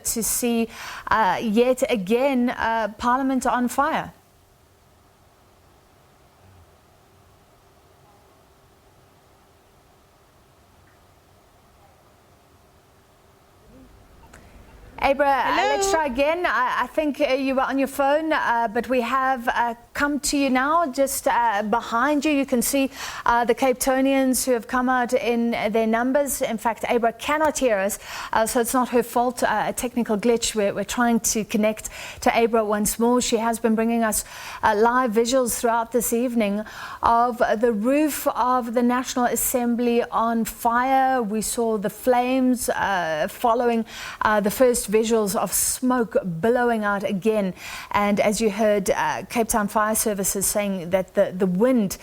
to see yet again Parliament on fire. Abra, let's try again. I think you were on your phone, but we have come to you now. Just behind you, you can see the Cape Townians who have come out in their numbers. In fact, Abra cannot hear us, so it's not her fault. A technical glitch. We're trying to connect to Abra once more. She has been bringing us live visuals throughout this evening of the roof of the National Assembly on fire. We saw the flames following the first visuals of smoke billowing out again, and as you heard Cape Town Fire Services saying that the wind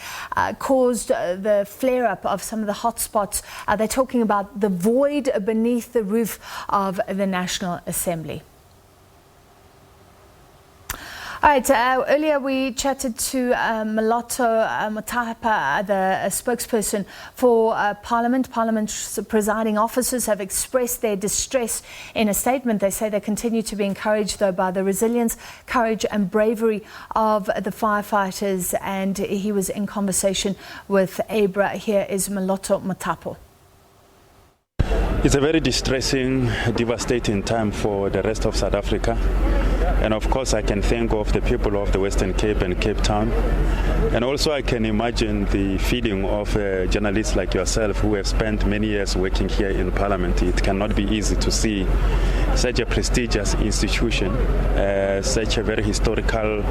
caused the flare-up of some of the hotspots. They're talking about the void beneath the roof of the National Assembly. All right, earlier we chatted to Maloto Motapa, the spokesperson for Parliament. Parliament's presiding officers have expressed their distress in a statement. They say they continue to be encouraged, though, by the resilience, courage and bravery of the firefighters. And he was in conversation with Abra. Here is Maloto Motapa. It's a very distressing, devastating time for the rest of South Africa. And of course, I can think of the people of the Western Cape and Cape Town. And also I can imagine the feeling of journalists like yourself who have spent many years working here in Parliament. It cannot be easy to see such a prestigious institution, such a very historical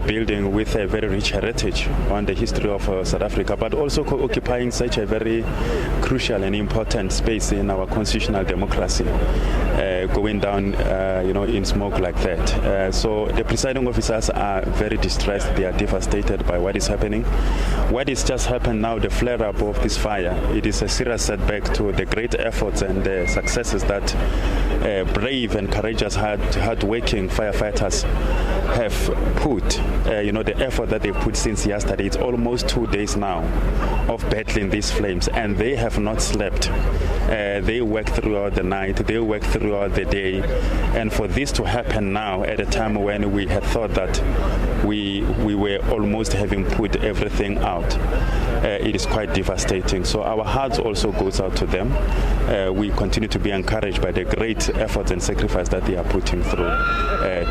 building with a very rich heritage on the history of South Africa, but also occupying such a very crucial and important space in our constitutional democracy, going down in smoke like that. So the presiding officers are very distressed. They are devastated by what is happening. What is just happened now, the flare-up of this fire, it is a serious setback to the great efforts and the successes that brave and courageous, hard-working firefighters have put. The effort that they've put since yesterday. It's almost 2 days now of battling these flames, and they have not slept. They work throughout the night, they work throughout the day, and for this to happen now at a time when we had thought that we were almost having put everything out, it is quite devastating. So our hearts also goes out to them. We continue to be encouraged by the great efforts and sacrifice that they are putting through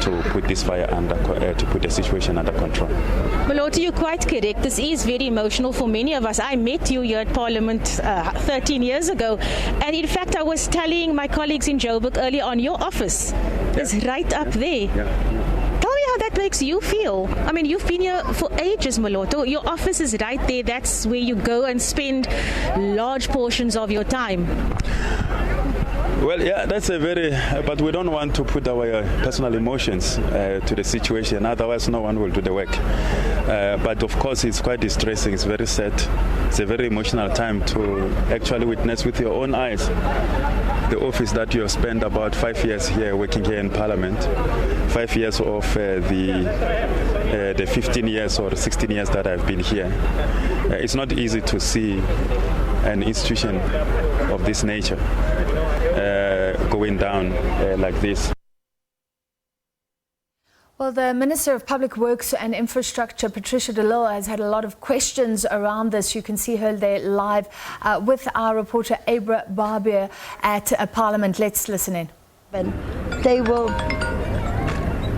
to put this fire to put the situation under control. Maloto, you're quite correct. This is very emotional for many of us. I met you here at Parliament 13 years ago, and in fact I was telling my colleagues in Joburg earlier on, your office is right up there. Tell me how that makes you feel. I mean, you've been here for ages, Maloto. Your office is right there. That's where you go and spend large portions of your time. Well, yeah, that's but we don't want to put our personal emotions to the situation, otherwise no one will do the work. But of course, it's quite distressing, it's very sad. It's a very emotional time to actually witness with your own eyes the office that you have spent about 5 years here, working here in Parliament, 5 years of the 15 years or 16 years that I've been here. It's not easy to see an institution of this nature going down like this. Well, the Minister of Public Works and Infrastructure, Patricia de Lille, has had a lot of questions around this. You can see her there live with our reporter Abra Barbier at Parliament. Let's listen in.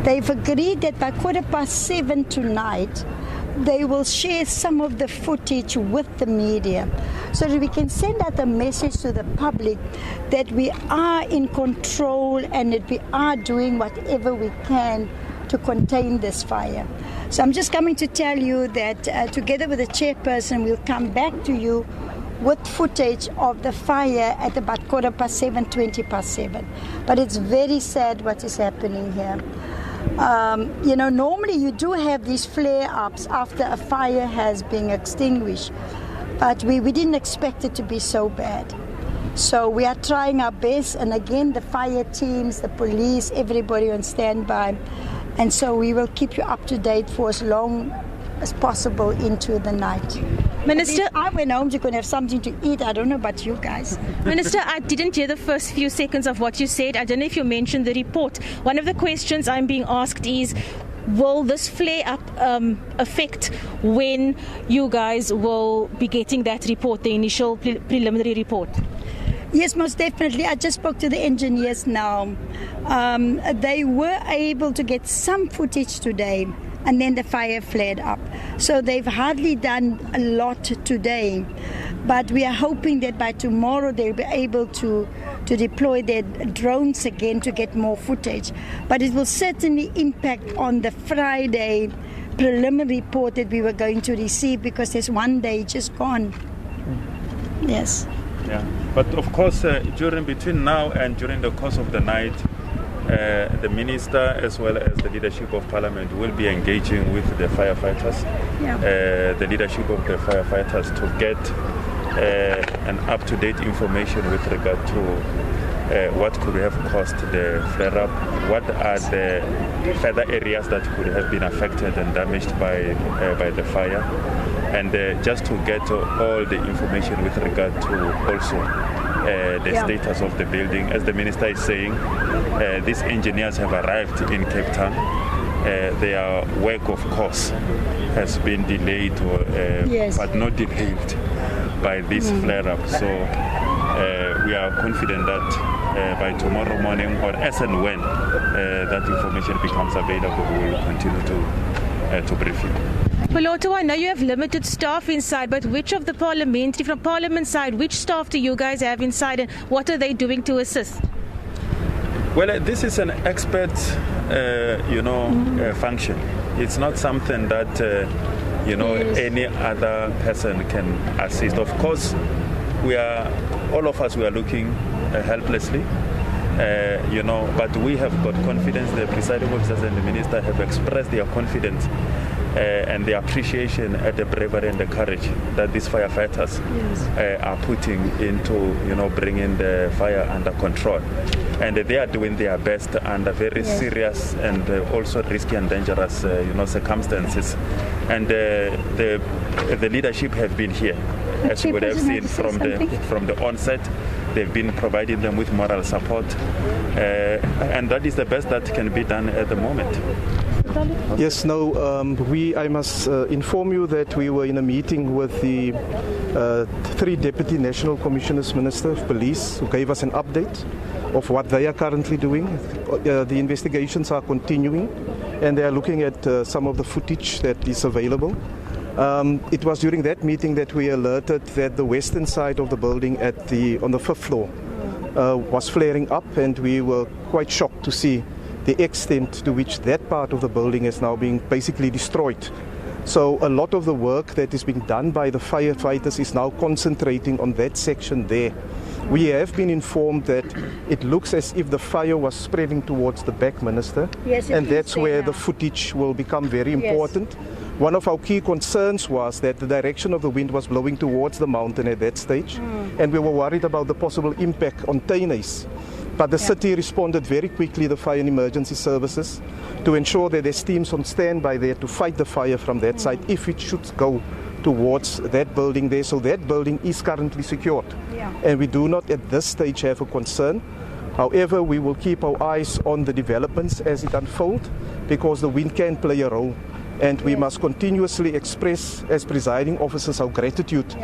They've agreed that by 7:15 tonight, they will share some of the footage with the media so that we can send out a message to the public that we are in control and that we are doing whatever we can to contain this fire. So I'm just coming to tell you that together with the chairperson, we'll come back to you with footage of the fire at about 7:15, 7:20. But it's very sad what is happening here. Normally you do have these flare-ups after a fire has been extinguished, but we didn't expect it to be so bad. So we are trying our best, and again, the fire teams, the police, everybody on standby, and so we will keep you up to date for as long as possible into the night. Minister, I went home to go and have something to eat. I don't know about you guys. Minister, I didn't hear the first few seconds of what you said. I don't know if you mentioned the report. One of the questions I'm being asked is, will this flare-up affect when you guys will be getting that report, the initial preliminary report? Yes, most definitely. I just spoke to the engineers now. They were able to get some footage today, and then the fire flared up. So they've hardly done a lot today. But we are hoping that by tomorrow they'll be able to deploy their drones again to get more footage. But it will certainly impact on the Friday preliminary report that we were going to receive, because there's one day just gone. Yes. Yeah, but of course, between now and during the course of the night, the minister as well as the leadership of Parliament will be engaging with the firefighters, the leadership of the firefighters, to get an up-to-date information with regard to what could have caused the flare-up, what are the further areas that could have been affected and damaged by the fire, and just to get all the information with regard to also the status of the building. As the minister is saying, these engineers have arrived in Cape Town. Their work, of course, has been delayed, but not delayed by this flare-up. So we are confident that by tomorrow morning, or as and when that information becomes available, we will continue to brief you. Poloto, I know you have limited staff inside, but which of the from Parliament side, which staff do you guys have inside, and what are they doing to assist? Well, this is an expert, function. It's not something that, any other person can assist. Of course, all of us, we are looking helplessly, but we have got confidence. The presiding officers and the minister have expressed their confidence and the appreciation at the bravery and the courage that these firefighters are putting into, bringing the fire under control. And they are doing their best under very serious and also risky and dangerous, circumstances. And the leadership have been here, as you would have seen from the onset. They've been providing them with moral support, and that is the best that can be done at the moment. Yes, I must inform you that we were in a meeting with the 3 Deputy National Commissioners, Minister of Police, who gave us an update of what they are currently doing. The investigations are continuing, and they are looking at some of the footage that is available. It was during that meeting that we alerted that the western side of the building on the 5th floor was flaring up, and we were quite shocked to see the extent to which that part of the building is now being basically destroyed. So a lot of the work that is being done by the firefighters is now concentrating on that section there. We have been informed that it looks as if the fire was spreading towards the back, Minister, and that's where the footage will become very important. One of our key concerns was that the direction of the wind was blowing towards the mountain at that stage, and we were worried about the possible impact on Tainis. But the city responded very quickly, the fire and emergency services, to ensure that there's teams on standby there to fight the fire from that side if it should go towards that building there. So that building is currently secured. And we do not at this stage have a concern. However, we will keep our eyes on the developments as it unfolds, because the wind can play a role. And we must continuously express, as presiding officers, our gratitude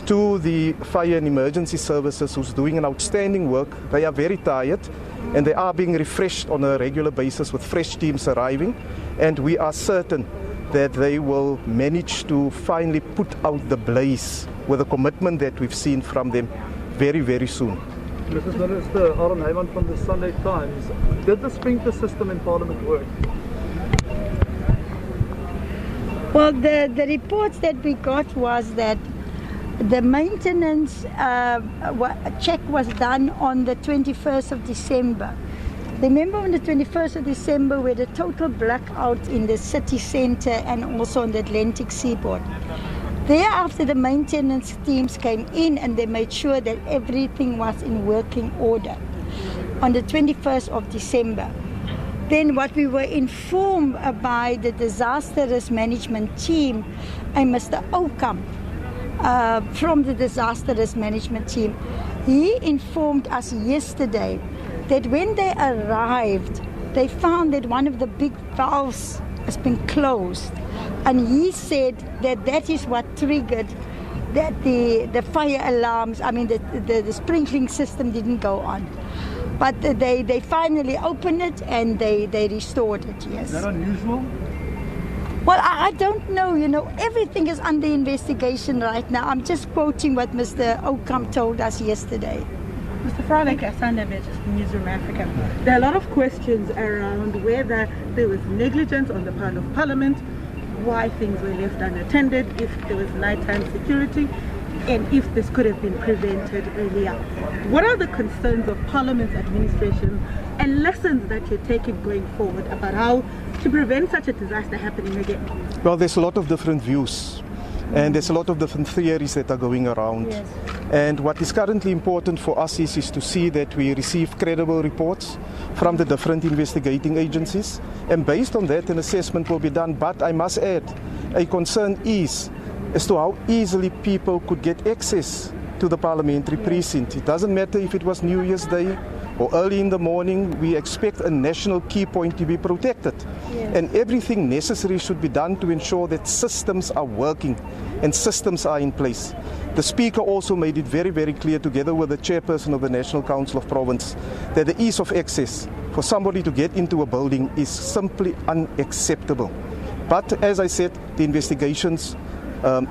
to the fire and emergency services who's doing an outstanding work. They are very tired, and they are being refreshed on a regular basis with fresh teams arriving. And we are certain that they will manage to finally put out the blaze with the commitment that we've seen from them very, very soon. Mrs. Minister, Aaron Heyman from the Sunday Times. Did the sprinkler system in Parliament work? Well, the reports that we got was that the maintenance check was done on the 21st of December. Remember on the 21st of December, we had a total blackout in the city centre and also on the Atlantic seaboard. Thereafter, the maintenance teams came in and they made sure that everything was in working order on the 21st of December. Then what we were informed by the disaster risk management team and Mr. Oakham, from the disaster risk management team. He informed us yesterday that when they arrived, they found that one of the big valves has been closed. And he said that that is what triggered that the fire alarms, the sprinkling system didn't go on. But they finally opened it and they restored it, yes. Is that unusual? Well, I don't know. Everything is under investigation right now. I'm just quoting what Mr. Oakham told us yesterday. Mr. Frolic, Asanda Newsroom Africa. There are a lot of questions around whether there was negligence on the part of Parliament, why things were left unattended, if there was nighttime security, and if this could have been prevented earlier. What are the concerns of Parliament's administration and lessons that you're taking going forward about how to prevent such a disaster happening again? Well, there's a lot of different views. And there's a lot of different theories that are going around. Yes. And what is currently important for us is to see that we receive credible reports from the different investigating agencies. And based on that, an assessment will be done. But I must add, a concern is as to how easily people could get access to the parliamentary precinct. It doesn't matter if it was New Year's Day or early in the morning, we expect a national key point to be protected. Yes. And everything necessary should be done to ensure that systems are working and systems are in place. The Speaker also made it very, very clear, together with the Chairperson of the National Council of Province, that the ease of access for somebody to get into a building is simply unacceptable. But as I said, the investigations,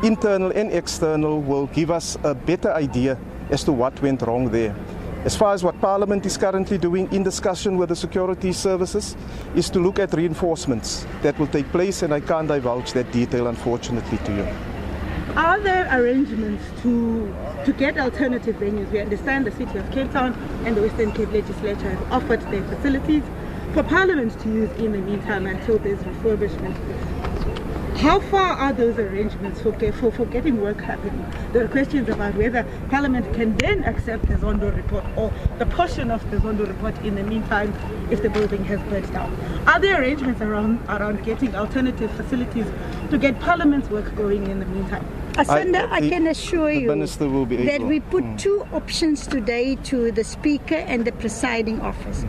internal and external, will give us a better idea as to what went wrong there. As far as what Parliament is currently doing in discussion with the security services is to look at reinforcements that will take place, and I can't divulge that detail, unfortunately, to you. Are there arrangements to get alternative venues? We understand the City of Cape Town and the Western Cape Legislature have offered their facilities for Parliament to use in the meantime until there's refurbishment. How far are those arrangements for getting work happening? There are questions about whether Parliament can then accept the Zondo report or the portion of the Zondo report in the meantime if the building has burnt down. Are there arrangements around getting alternative facilities to get Parliament's work going in the meantime? Asanda, I can assure you that able. we put two options today to the Speaker and the presiding office.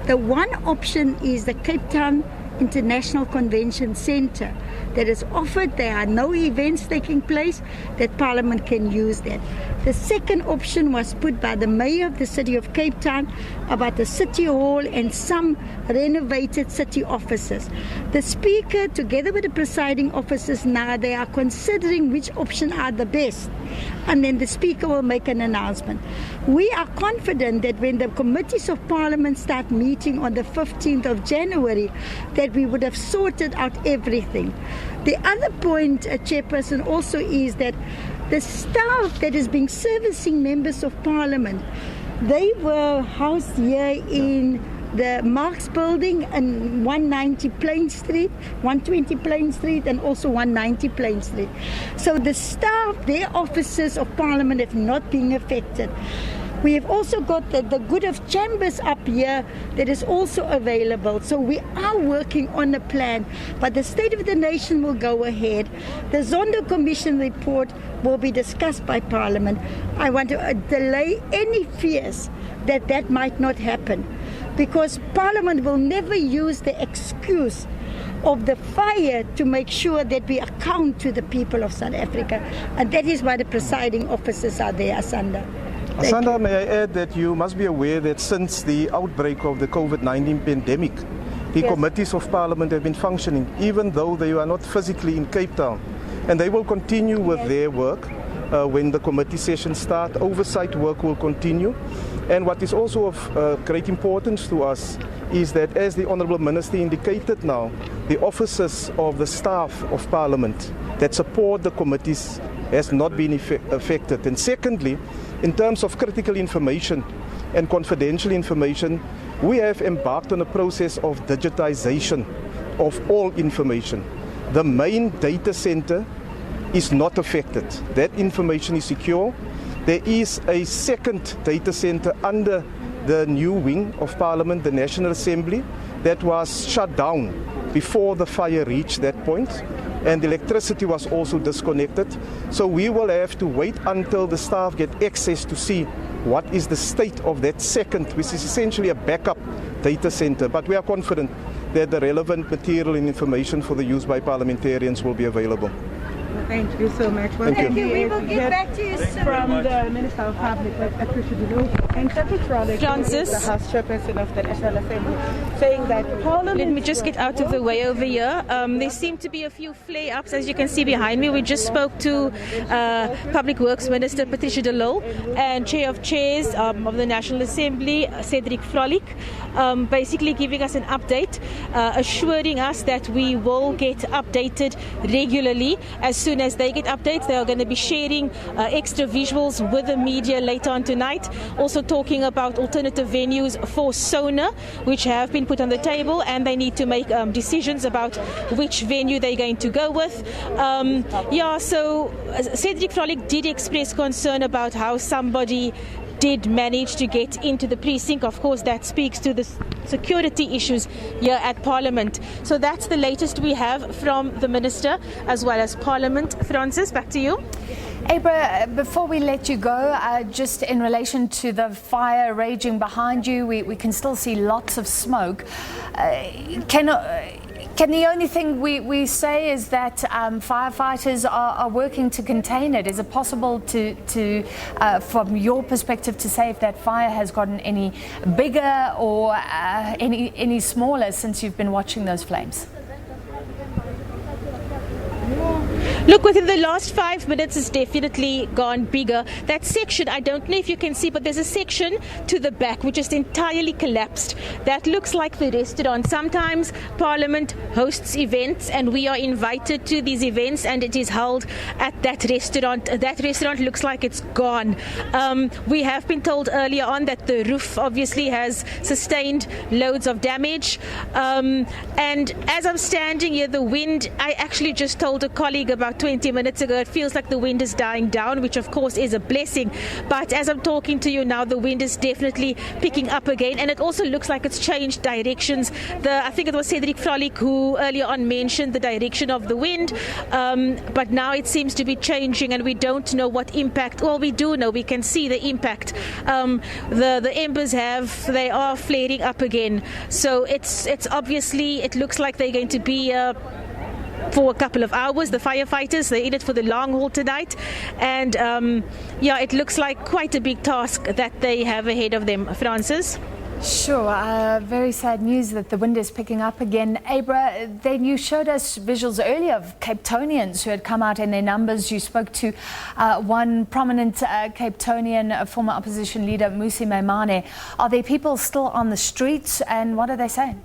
The one option is the Cape Town International Convention Centre that is offered. There are no events taking place, that Parliament can use that. The second option was put by the Mayor of the City of Cape Town about the City Hall and some renovated city offices. The Speaker, together with the presiding officers, now they are considering which option are the best, and then the Speaker will make an announcement. We are confident that when the committees of Parliament start meeting on the 15th of January, that we would have sorted out everything. The other point, Chairperson, also is that the staff that is being servicing members of Parliament, they were housed here in the Marks building and 190 Plain Street, 120 Plain Street, and also 190 Plain Street. So the staff, their officers of Parliament have not been affected. We have also got the Good of Chambers up here that is also available. So we are working on a plan, but the State of the Nation will go ahead. The Zondo Commission report will be discussed by Parliament. I want to delay any fears that that might not happen, because Parliament will never use the excuse of the fire to make sure that we account to the people of South Africa. And that is why the presiding officers are there, Asanda. Asanda, may I add that you must be aware that since the outbreak of the COVID-19 pandemic, the committees of Parliament have been functioning, even though they are not physically in Cape Town. And they will continue with their work when the committee sessions start. Oversight work will continue. And what is also of great importance to us is that, as the Honourable Minister indicated now, the officers of the staff of Parliament that support the committees has not been affected. And secondly, in terms of critical information and confidential information, we have embarked on a process of digitization of all information. The main data center is not affected. That information is secure. There is a second data center under the new wing of Parliament, the National Assembly, that was shut down before the fire reached that point. and electricity was also disconnected. So we will have to wait until the staff get access to see what is the state of that second, which is essentially a backup data center. But we are confident that the relevant material and information for the use by parliamentarians will be available. Thank you so much. Well, Thank you. We will get back to you soon. From the Minister of Public Administration and Secretary Francis. the House Chairperson of the National Assembly, saying that Parliament... Let me just get out of the way over here. There seem to be a few flare-ups, as you can see behind me. We just spoke to Public Works Minister Patricia de Lille and Chair of Chairs of the National Assembly, Cedric Frolic, basically giving us an update, assuring us that we will get updated regularly. As soon as they get updates, they are going to be sharing extra visuals with the media later on tonight. Also talking about alternative venues for Sona, which have been put on the table, and they need to make decisions about which venue they're going to go with. So Cedric Frolic did express concern about how somebody did manage to get into the precinct. Of course, that speaks to the security issues here at Parliament. So that's the latest we have from the Minister as well as Parliament. Francis, back to you. Abra, before we let you go, just in relation to the fire raging behind you, we can still see lots of smoke. Can the only thing we say is that firefighters are working to contain it? Is it possible to from your perspective, to say if that fire has gotten any bigger or any smaller since you've been watching those flames? Look, within the last 5 minutes, it's definitely gone bigger. That section, I don't know if you can see, but there's a section to the back which is entirely collapsed. That looks like the restaurant. Sometimes Parliament hosts events and we are invited to these events and it is held at that restaurant. That restaurant looks like it's gone. We have been told earlier on that the roof obviously has sustained loads of damage. And as I'm standing here, the wind, I actually just told a colleague about 20 minutes ago, it feels like the wind is dying down, which of course is a blessing. But as I'm talking to you now, the wind is definitely picking up again, and it also looks like it's changed directions. I think it was Cedric Frolic who earlier on mentioned the direction of the wind, but now it seems to be changing, and we don't know what impact. Well, we do know, we can see the impact. The embers they are flaring up again. So it's obviously, it looks like they're going to be for a couple of hours. The firefighters, they're in it for the long haul tonight, and it looks like quite a big task that they have ahead of them. Francis? Sure, very sad news that the wind is picking up again. Abra, then you showed us visuals earlier of Cape Townians who had come out in their numbers. You spoke to one prominent Cape Townian, former opposition leader, Musi Maimane. Are there people still on the streets, and what are they saying?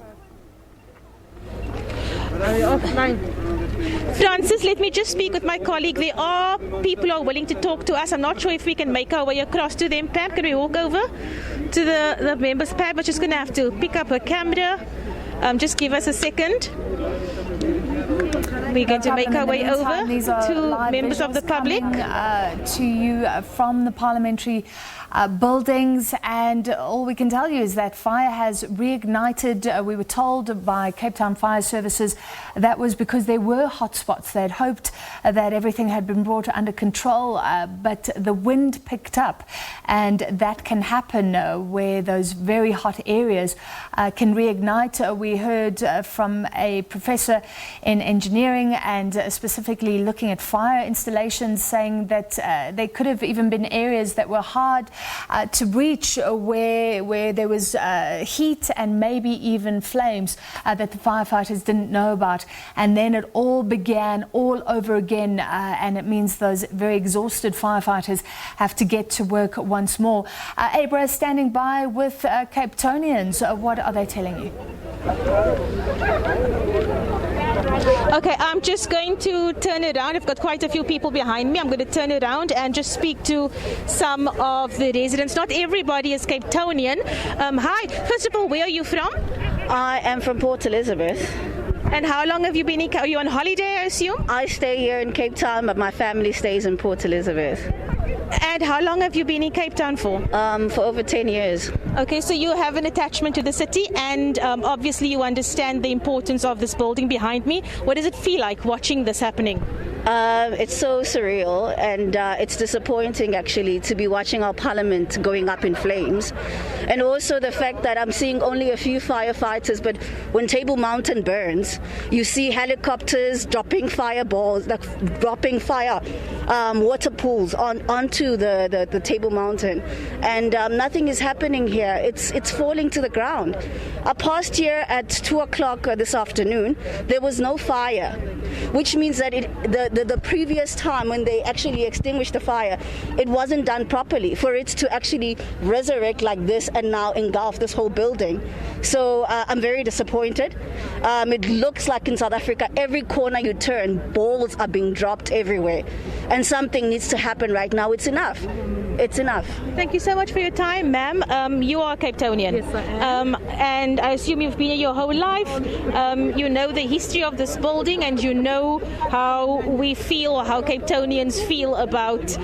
Francis, let me just speak with my colleague. There are people who are willing to talk to us. I'm not sure if we can make our way across to them. Pam, can we walk over to the members? Pam, we're just going to have to pick up her camera. Just give us a second. We're going to make our way over to members of the public. To you from the parliamentary buildings, and all we can tell you is that fire has reignited. We were told by Cape Town Fire Services that was because there were hotspots. They had hoped that everything had been brought under control, but the wind picked up, and that can happen where those very hot areas can reignite. We heard from a professor in engineering and specifically looking at fire installations, saying that there could have even been areas that were hard to reach, where there was heat and maybe even flames that the firefighters didn't know about. And then it all began all over again, and it means those very exhausted firefighters have to get to work once more. Abra, standing by with Cape Townians, what are they telling you? Okay, I'm just going to turn around. I've got quite a few people behind me. I'm going to turn around and just speak to some of the residents. Not everybody is Cape Townian. Hi, first of all, where are you from? I am from Port Elizabeth. And how long have you been in? Are you on holiday, I assume? I stay here in Cape Town, but my family stays in Port Elizabeth. And how long have you been in Cape Town for? For over 10 years. Okay, so you have an attachment to the city, and obviously you understand the importance of this building behind me. What does it feel like watching this happening? It's so surreal, and it's disappointing actually to be watching our parliament going up in flames, and also the fact that I'm seeing only a few firefighters, but when Table Mountain burns, you see helicopters dropping fireballs, like dropping fire water pools onto the Table Mountain, and nothing is happening here. It's falling to the ground. Past here at 2 o'clock this afternoon, there was no fire, which means that the previous time when they actually extinguished the fire, it wasn't done properly for it to actually resurrect like this and now engulf this whole building. So I'm very disappointed. It looks like in South Africa, every corner you turn, balls are being dropped everywhere. And something needs to happen right now. It's enough. It's enough. Thank you so much for your time, ma'am. You are Cape Townian. Yes, I am. And I assume you've been here your whole life. You know the history of this building, and you know how we feel, or how Cape Townians feel about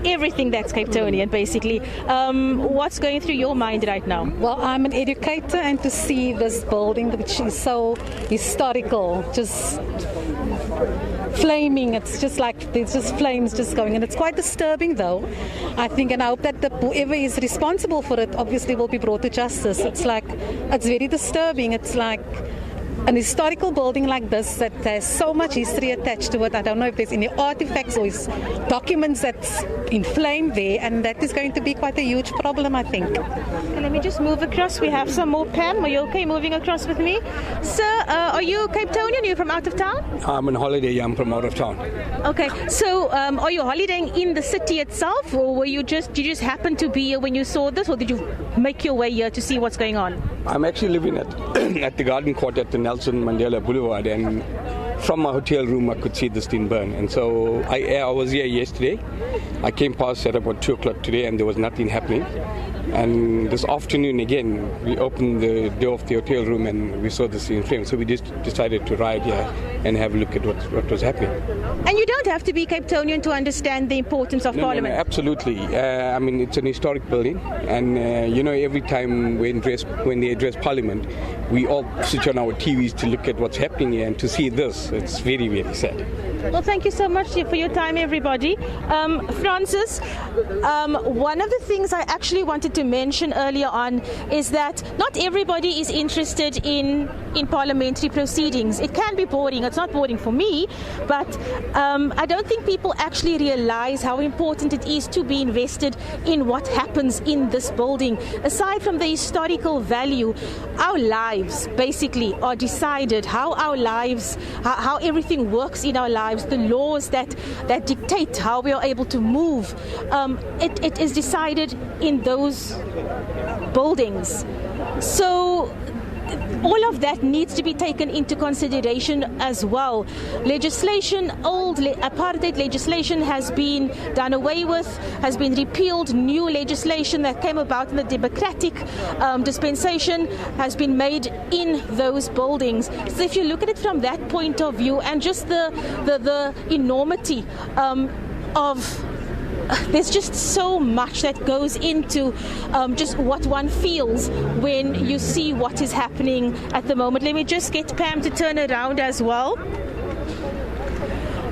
everything that's Cape Townian, basically. What's going through your mind right now? Well, I'm an educator, and to see this building, which is so historical, just flaming, it's just like there's just flames just going, and it's quite disturbing though, I think, and I hope that whoever is responsible for it obviously will be brought to justice. It's very disturbing. It's like an historical building like this that has so much history attached to it. I don't know if there's any artifacts or documents that's inflamed there, and that is going to be quite a huge problem, I think. Okay, let me just move across. We have some more. Pam, are you okay moving across with me? Sir, are you Cape Townian? Are you from out of town? I'm on holiday. I'm from out of town. Okay, so are you holidaying in the city itself, or did you just happen to be here when you saw this, or did you make your way here to see what's going on? I'm actually living at the Garden Court at the Nelson Mandela Boulevard, and from my hotel room I could see this thing burn. And so I was here yesterday. I came past at about 2 o'clock today, and there was nothing happening. And this afternoon again, we opened the door of the hotel room and we saw this in flames. So we just decided to ride here and have a look at what was happening. And you don't have to be Cape Townian to understand the importance of Parliament. No, absolutely. I mean, it's an historic building, and every time when they address Parliament, we all switch on our TVs to look at what's happening here, and to see this, it's very, very sad. Well, thank you so much for your time, everybody. Francis, one of the things I actually wanted to mention earlier on is that not everybody is interested in parliamentary proceedings. It can be boring. It's not boring for me, but I don't think people actually realize how important it is to be invested in what happens in this building. Aside from the historical value, our lives basically are decided, how everything works in our lives, the laws that dictate how we are able to move, it is decided in those buildings. So all of that needs to be taken into consideration as well. Legislation, old apartheid legislation has been done away with, has been repealed. New legislation that came about in the democratic dispensation has been made in those buildings. So if you look at it from that point of view, and just the enormity of there's just so much that goes into just what one feels when you see what is happening at the moment. Let me just get Pam to turn around as well.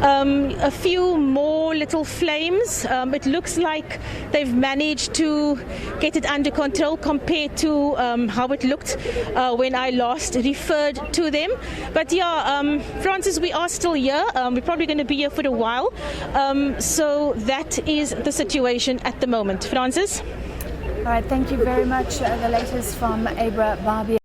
A few more little flames. It looks like they've managed to get it under control compared to how it looked when I last referred to them. But yeah, Francis, we are still here. We're probably going to be here for a while. So that is the situation at the moment. Francis? All right, thank you very much. The latest from Abra Barbier.